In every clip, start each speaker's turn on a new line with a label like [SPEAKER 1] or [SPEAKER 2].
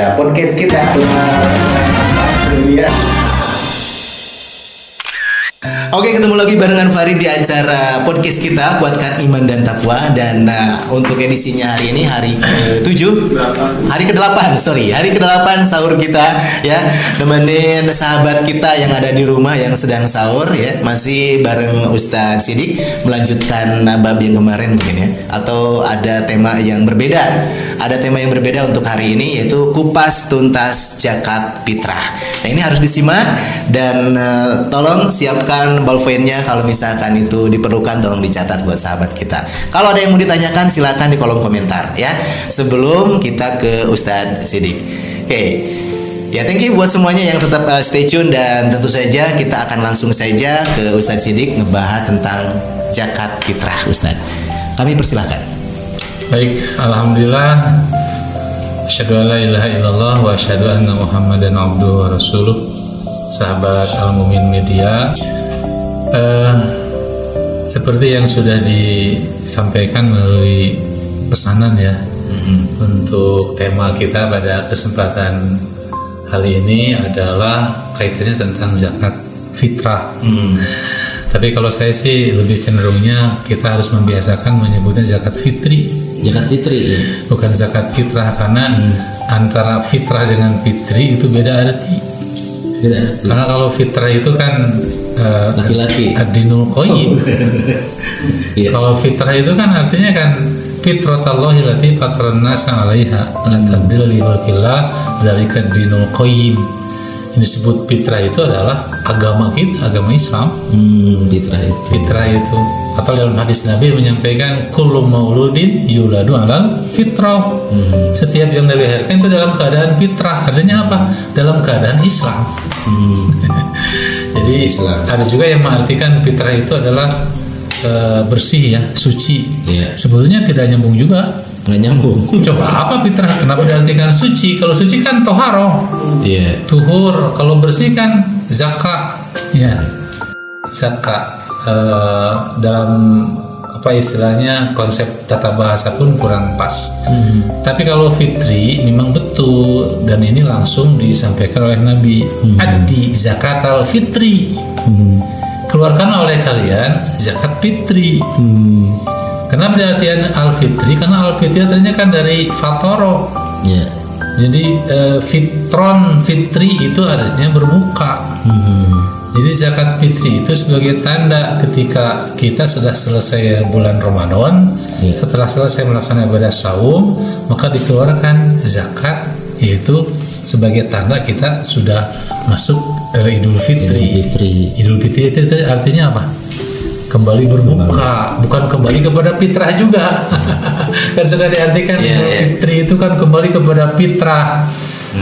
[SPEAKER 1] Podcast kita.
[SPEAKER 2] Oke, ketemu lagi barengan Farid di acara podcast kita Kuatkan Iman dan Takwa. Dan untuk edisinya hari ini hari ke-7 Hari ke-8, hari ke-8 sahur kita ya. Nemenin sahabat kita yang ada di rumah yang sedang sahur ya. Masih bareng Ustadz Sidik melanjutkan bab yang kemarin mungkin ya. Atau ada tema yang berbeda. Ada tema yang berbeda untuk hari ini, yaitu kupas tuntas zakat fitrah. Nah, ini harus disimak dan tolong siapkan ballpoint-nya kalau misalkan itu diperlukan, tolong dicatat buat sahabat kita. Kalau ada yang mau ditanyakan silakan di kolom komentar ya. Sebelum kita ke Ustadz Sidik. Oke. Ya, thank you buat semuanya yang tetap stay tune, dan tentu saja kita akan langsung saja ke Ustadz Sidik ngebahas tentang zakat fitrah. Ustadz, kami persilahkan.
[SPEAKER 3] Baik, alhamdulillah. Asyhadu an la ilaha illallah wa asyhadu anna Muhammadan abduhu wa rasuluh. Sahabat Al-Mumin Media, seperti yang sudah disampaikan melalui pesanan ya, untuk tema kita pada kesempatan kali ini adalah kaitannya tentang zakat fitrah. Tapi kalau saya sih lebih cenderungnya kita harus membiasakan menyebutnya zakat fitri.
[SPEAKER 2] Zakat fitri ya?
[SPEAKER 3] Bukan zakat fitrah, karena antara fitrah dengan fitri itu beda arti. Karena kalau fitrah itu kan
[SPEAKER 2] laki-laki,
[SPEAKER 3] ad-dinul qayyim.
[SPEAKER 2] Yeah.
[SPEAKER 3] Kalau fitrah itu kan artinya kan fitratallahi allati fataran nasa 'alaiha la tabdila li khalqillah dzalika ad-dinul qayyim. Ini disebut fitrah itu adalah agama kita, agama Islam. Fitrah itu. Atau dalam hadis Nabi menyampaikan kullu mauludin yuladu 'alal fitrah. Setiap yang dilahirkan itu dalam keadaan fitrah. Artinya apa? Dalam keadaan Islam. Jadi ada juga yang mengartikan fitrah itu adalah bersih ya, suci.
[SPEAKER 2] Yeah.
[SPEAKER 3] Sebetulnya tidak nyambung juga.
[SPEAKER 2] Nggak nyambung.
[SPEAKER 3] Coba apa fitrah? Kenapa diartikan suci? Kalau suci kan toharo, tuhur. Kalau bersih kan zaka, ya zaka. Dalam apa istilahnya, konsep tata bahasa pun kurang pas. Tapi kalau fitri memang betul, dan ini langsung disampaikan oleh Nabi. Addi zakat al fitri. Keluarkan oleh kalian zakat fitri. Kenapa diartikan al-fitri? Karena al-fitri artinya kan dari fatoro.
[SPEAKER 2] Yeah.
[SPEAKER 3] Jadi fitron, fitri itu artinya berbuka. Jadi zakat fitri itu sebagai tanda ketika kita sudah selesai bulan Ramadan, setelah selesai melaksanakan ibadah saum, maka dikeluarkan zakat, yaitu sebagai tanda kita sudah masuk Idul Fitri. Idul Fitri itu artinya apa? Kembali berbuka, bukan kembali kepada fitrah juga. Kan suka diartikan fitri itu kan kembali kepada fitrah.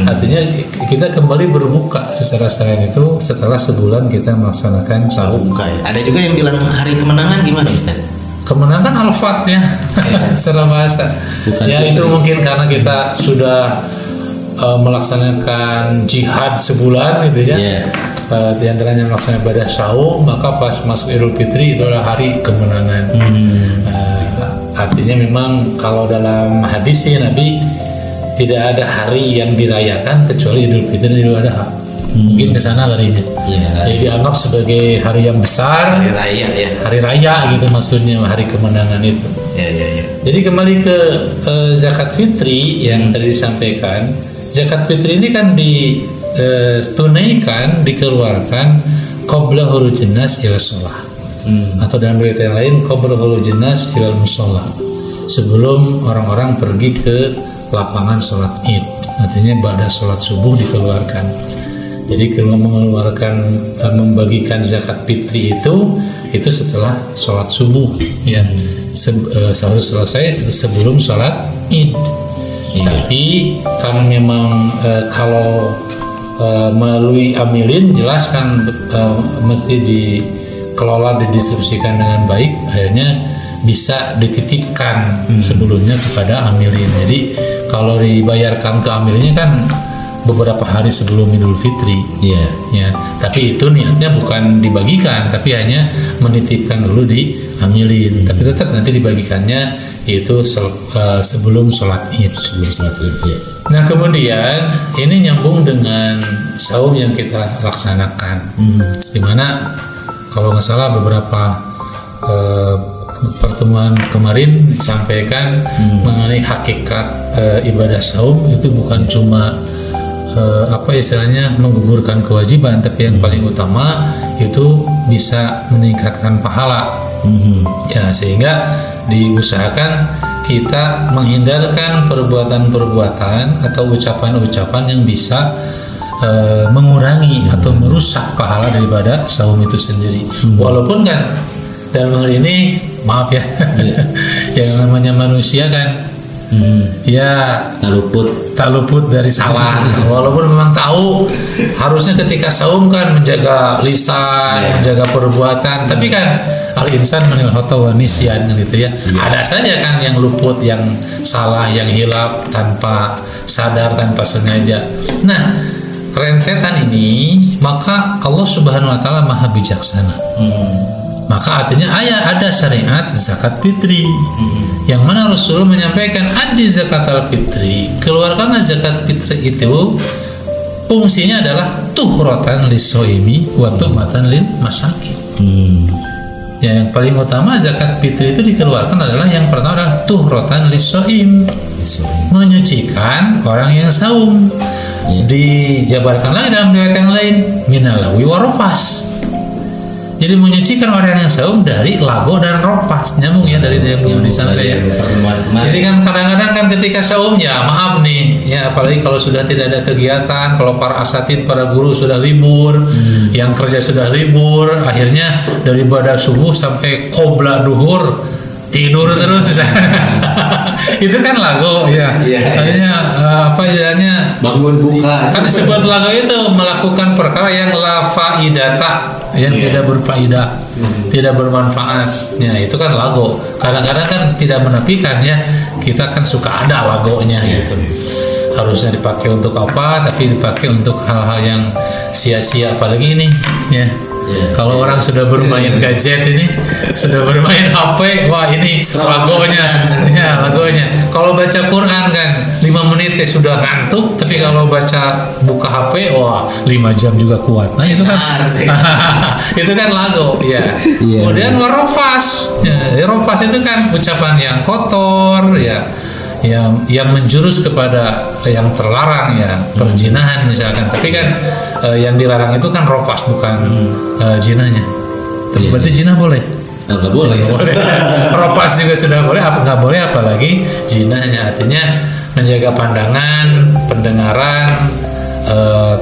[SPEAKER 3] Artinya kita kembali berbuka secara selain itu setelah sebulan kita melaksanakan saum.
[SPEAKER 2] Ada juga yang bilang hari kemenangan, gimana Ustaz?
[SPEAKER 3] Kemenangan al-fat ya, secara bahasa.
[SPEAKER 2] Bukan
[SPEAKER 3] ya
[SPEAKER 2] fitri.
[SPEAKER 3] Itu mungkin karena kita sudah melaksanakan jihad sebulan gitu ya. Di antaranya melaksanakan ibadah saum, maka pas masuk Idul Fitri itu adalah hari kemenangan. Artinya memang kalau dalam hadis sih Nabi tidak ada hari yang dirayakan kecuali Idul Fitri dan Idul Adha. Mungkin ke sana larinya. Jadi dianggap sebagai hari yang besar, hari raya gitu maksudnya, hari kemenangan itu. Jadi kembali ke zakat fitri yang tadi disampaikan. Zakat fitri ini kan tunaikan, dikeluarkan qabla khurujin nas ila shalah. Atau dalam riwayat yang lain qabla khurujin nas ila musholla. Sebelum orang-orang pergi ke lapangan sholat Id. Artinya pada sholat subuh dikeluarkan. Jadi kalau membagikan zakat fitri itu setelah sholat subuh ya. Selalu selesai sebelum sholat Id. Tapi karena memang kalau melalui amilin jelas kan mesti dikelola, didistribusikan dengan baik, akhirnya bisa dititipkan sebelumnya kepada amilin. Jadi kalau dibayarkan ke amilinnya kan beberapa hari sebelum Idul Fitri. Ya, tapi itu niatnya bukan dibagikan, tapi hanya menitipkan dulu di amilin. Tapi tetap nanti dibagikannya itu sebelum sholat Id.
[SPEAKER 2] Sebelum sholat Id, ya.
[SPEAKER 3] Nah kemudian ini nyambung dengan saum yang kita laksanakan, dimana kalau nggak salah beberapa pertemuan kemarin disampaikan mengenai hakikat ibadah saum itu bukan cuma apa istilahnya menggugurkan kewajiban, tapi yang paling utama itu bisa meningkatkan pahala. Ya, sehingga diusahakan kita menghindarkan perbuatan-perbuatan atau ucapan-ucapan yang bisa mengurangi atau merusak pahala daripada saum itu sendiri. Walaupun kan dalam hal ini maaf ya, yang namanya manusia kan ya tak luput dari salah. Walaupun memang tahu harusnya ketika saum kan menjaga lisan, menjaga perbuatan, tapi kan al-insan manil khata wa nisyan gitu ya. Ada saja kan yang luput, yang salah, yang hilaf tanpa sadar, tanpa sengaja. Nah, rentetan ini maka Allah Subhanahu wa taala Maha bijaksana. Maka artinya ada syariat zakat fitri, yang mana Rasul menyampaikan adi zakat al-fitri, keluarkanlah zakat fitri itu fungsinya adalah tuhratan lis-shaimi wa tu'matan lil masakin. Ya, yang paling utama zakat fitri itu dikeluarkan adalah yang pertama adalah tuhratan lis-shaim, menyucikan orang yang saum. Dijabarkan lagi dalam riwayat yang lain minalawi wa rofas. Jadi menyucikan orang yang saum dari lago dan ropas, nyambung ya dari yang dulu disampaikan. Jadi kan kadang-kadang kan ketika saum ya maaf nih ya, apalagi kalau sudah tidak ada kegiatan, kalau para asatid, para guru sudah libur, yang kerja sudah libur, akhirnya dari ibadah subuh sampai qobla duhur tidur terus itu kan lago ya. Akhirnya apa istilahnya
[SPEAKER 2] bangun buka
[SPEAKER 3] kan disebut lago itu melakukan perkara yang la faidata, yang tidak berfaedah, tidak bermanfaat. Ya itu kan lago. Kadang-kadang kan tidak menafikan ya, kita kan suka ada lagonya gitu. Harusnya dipakai untuk apa, tapi dipakai untuk hal-hal yang sia-sia, apalagi ini ya. Kalau orang sudah bermain gadget ini, sudah bermain HP, wah ini lagonya, ya lagonya. Kalau baca Quran kan 5 menit ya sudah ngantuk, tapi kalau baca buka HP, wah 5 jam juga kuat. Nah itu kan, itu kan lago, ya. Kemudian warofas, ya, rofas itu kan ucapan yang kotor, ya. Yang menjurus kepada yang terlarang ya, perzinahan misalkan. Tapi kan yang dilarang itu kan rofas, bukan zinanya. Berarti zina boleh?
[SPEAKER 2] Nggak boleh.
[SPEAKER 3] Rofas juga sudah boleh, apa nggak boleh apalagi zinanya. Artinya menjaga pandangan, pendengaran,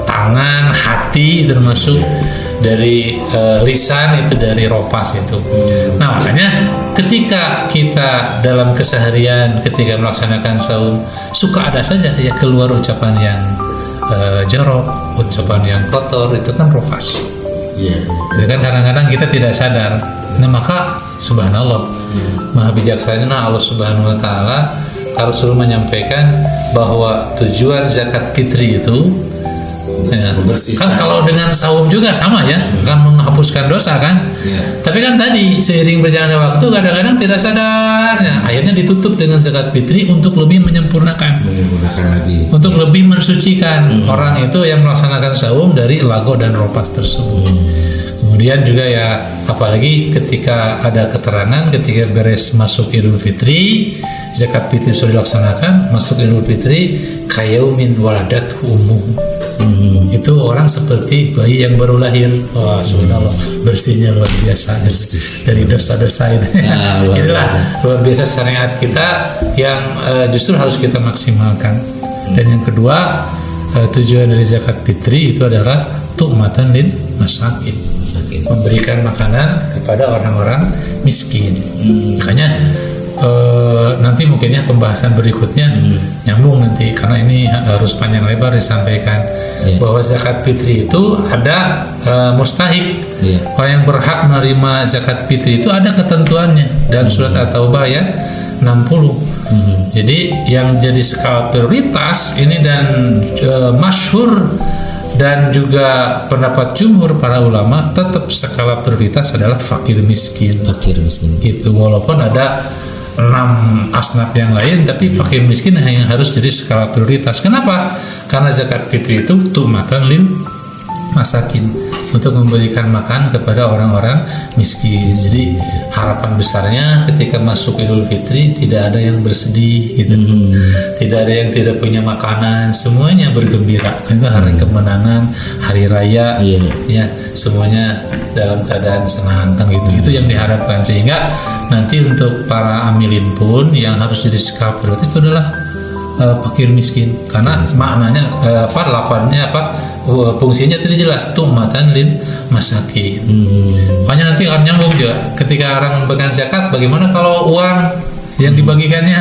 [SPEAKER 3] tangan, hati termasuk dari lisan itu dari ropas itu. Nah makanya ketika kita dalam keseharian ketika melaksanakan saum suka ada saja ya keluar ucapan yang jorok, ucapan yang kotor, itu kan ropas. Itu kan kadang-kadang kita tidak sadar. Nah maka subhanallah Maha bijaksana Allah Subhanahu wa taala harus selalu menyampaikan bahwa tujuan zakat fitri itu ya, kan kalau dengan saum juga sama ya, kan menghapuskan dosa kan. Tapi kan tadi seiring berjalannya waktu kadang-kadang tidak sadarnya, akhirnya ditutup dengan zakat fitri untuk lebih menyempurnakan lagi, untuk lebih mensucikan orang itu yang melaksanakan saum dari lago dan ropas tersebut. Kemudian juga ya apalagi ketika ada keterangan ketika beres masuk Idul Fitri, zakat fitri sudah dilaksanakan, masuk Idul Fitri kayaumin waladat ummuh. Itu orang seperti bayi yang baru lahir. Wah subhanallah, bersihnya luar biasa dari dosa-dosa itu. Inilah luar biasa syariat kita yang justru harus kita maksimalkan. Dan yang kedua, tujuan dari zakat fitri itu adalah tu'matan lil masakin, memberikan makanan kepada orang-orang miskin. Makanya nanti mungkinnya pembahasan berikutnya nyambung nanti, karena ini harus panjang lebar disampaikan bahwa zakat fitri itu ada mustahik. Orang yang berhak menerima zakat fitri itu ada ketentuannya dalam surat At-Taubah ayat 60. Jadi yang jadi skala prioritas ini dan masyhur dan juga pendapat jumhur para ulama tetap skala prioritas adalah fakir miskin. Itu walaupun ada 6 asnaf yang lain, tapi fakir miskin yang harus jadi skala prioritas. Kenapa? Karena zakat fitri itu untuk makan lil masakin, untuk memberikan makan kepada orang-orang miskin. Jadi harapan besarnya ketika masuk Idul Fitri tidak ada yang bersedih gitu, tidak ada yang tidak punya makanan, semuanya bergembira. Itu hari kemenangan, hari raya, ya semuanya dalam keadaan senang hanteng gitu. Itu yang diharapkan, sehingga nanti untuk para amilin pun yang harus jadi skala prioritas itu adalah fakir miskin, karena maknanya lapannya fungsinya tidak jelas, tu'matan lil masakin. Makanya nanti akan nyambung juga ketika orang bagian zakat, bagaimana kalau uang yang dibagikannya?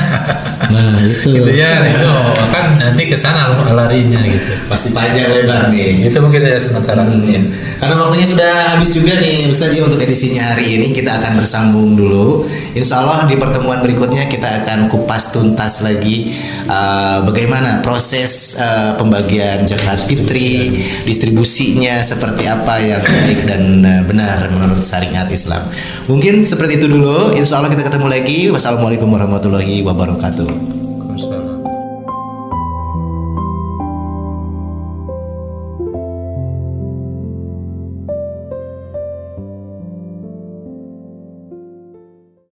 [SPEAKER 2] Nah itu
[SPEAKER 3] gitu ya, itu kan nanti ke sana larinya gitu.
[SPEAKER 2] pasti panjang lebar nih.
[SPEAKER 3] Itu mungkin saja sementara ya.
[SPEAKER 2] Karena waktunya sudah habis juga nih Ustaz ya, untuk edisinya hari ini kita akan bersambung dulu. Insya Allah di pertemuan berikutnya kita akan kupas tuntas lagi bagaimana proses pembagian zakat fitri, distribusinya seperti apa yang baik dan benar menurut syariat Islam. Mungkin seperti itu dulu. Insya Allah kita ketemu lagi. Wassalamualaikum warahmatullahi wabarakatuh.